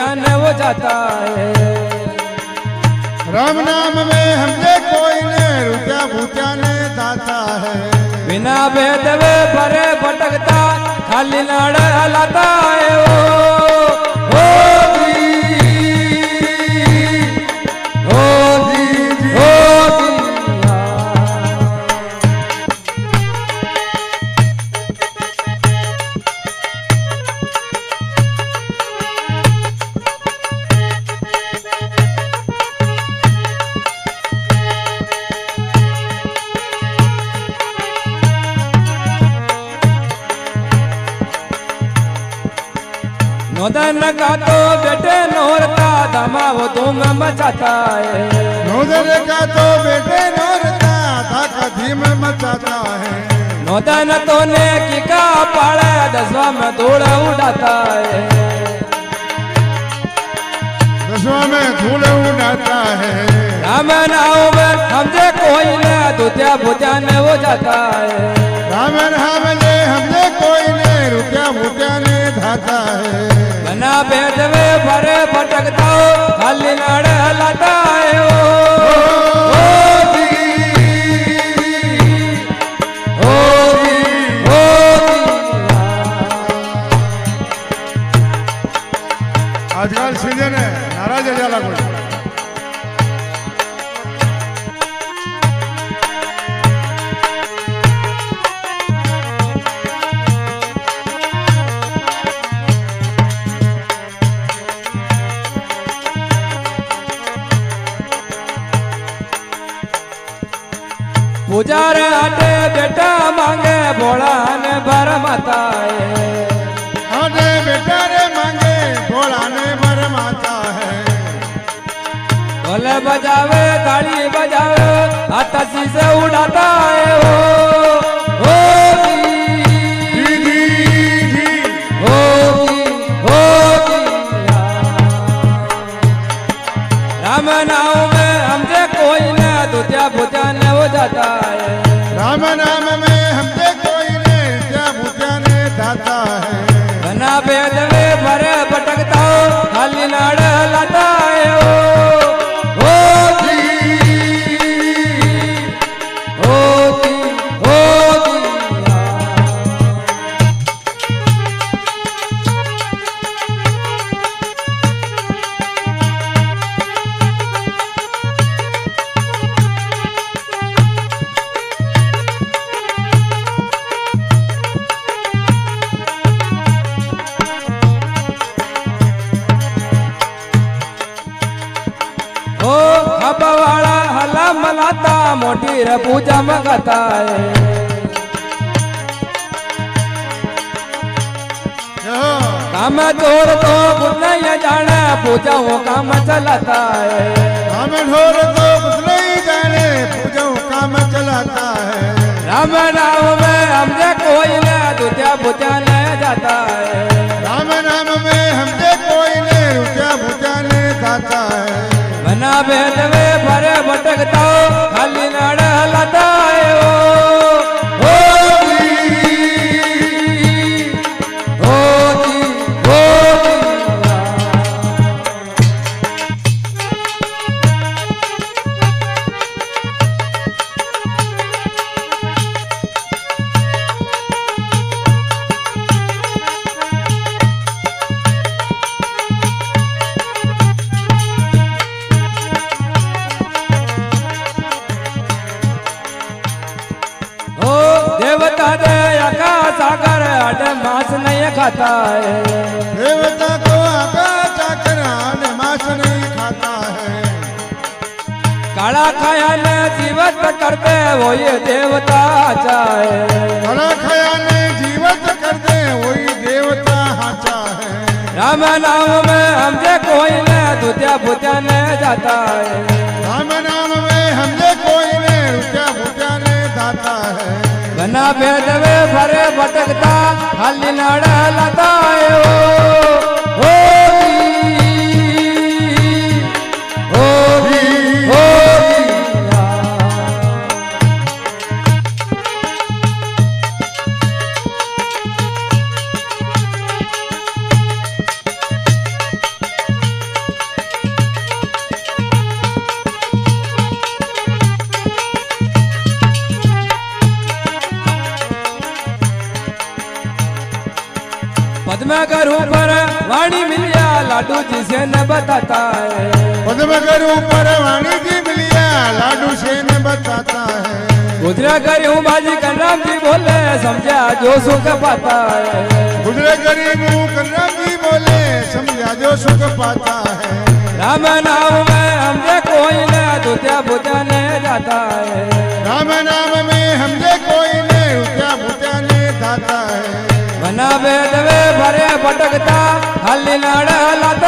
बुझाने वो जाता है। राम नाम में हमने कोई ने रुपया भूत्या ने दाता है। बिना भेद वे भरे भटकता खाली नाड़ हलाता है ओ नोदन का तो बेटे नोरता धमाव धूम मचाता है। नोदन का तो बेटे नोरता धाका धीम मचाता है। नोदन तो ने की का पाड़े दसवा में धूल उड़ाता है। दसवा में धूल उड़ाता है। राम नाम में हमसे कोई ने दूतिया बुझाने वो जाता है। राम नाम ने हमने कोई ने रुपया भूत्या ने धाता है। बना भेद में भरे भटकता खाली नाड़ हलाता है आजकल सीजन है नाराज है जाला कोई पुजार आटे बेटा मांगे भोला ने भर माता है। आटे बेटा रे मांगे भोला ने भर माता है। ढोले बजावे ताली बजावे आताशी से उड़ाता है ओ दीदी जी राम नाम में हमसे कोई न दूतिया बुझाने वो जाता है। राम नाम में हमसे कोई ने क्या भूत्या ने दाता है। बना भेद में भरे भटकता खाली नाड़ हलाता है वाला हला मलाता मोटी रे पूजा मंगाता है। काम चोर तो कुछ नहीं जाने पूजा वो काम चलाता है। काम ढोर तो कुछ नहीं जाने पूजा वो काम चलाता है। राम नाम में हमसे कोई न दूतिया बुझाने जाता है। राम नाम में हमसे कोई ने रुपया भूत्या ने दाता है। बना भेद में भरे भटकता खाली नाड़ हलाता है देवता दे आकाश सागर आडे मांस नहीं खाता है। देवता को आकाश आकर आडे मांस नहीं खाता है। काला खाया ने जीवत करते वो ये देवता चाहे। काला खाया ने जीवत करते वही देवता हाचा है। राम नाम में हमसे कोई न दूतिया बुझाने जाता है। राम नाम में हमसे कोई ने रुपया भूत्या ने दाता है। बना भेद में भरे भटकता खाली नाड़ हलाता है पद्मकर ऊपर वाणी मिलिया लाडू जी से न बताता है पद्मकर ऊपर वाणी जी मिलिया लाडू से न बताता है गुजरा करी हूँ बाजी कन्राम जी बोले समझा जो सुख पाता है गुजरे गरीब कन्राम जी बोले समझा जो सुख पाता है राम नाम में हमसे कोई न दूतिया बुतिया ने जाता है राम नाम में हमसे कोई ने रुपया भूत्या ने दाता है बना वेद वे भरे भटकता खाली नाड़ लाता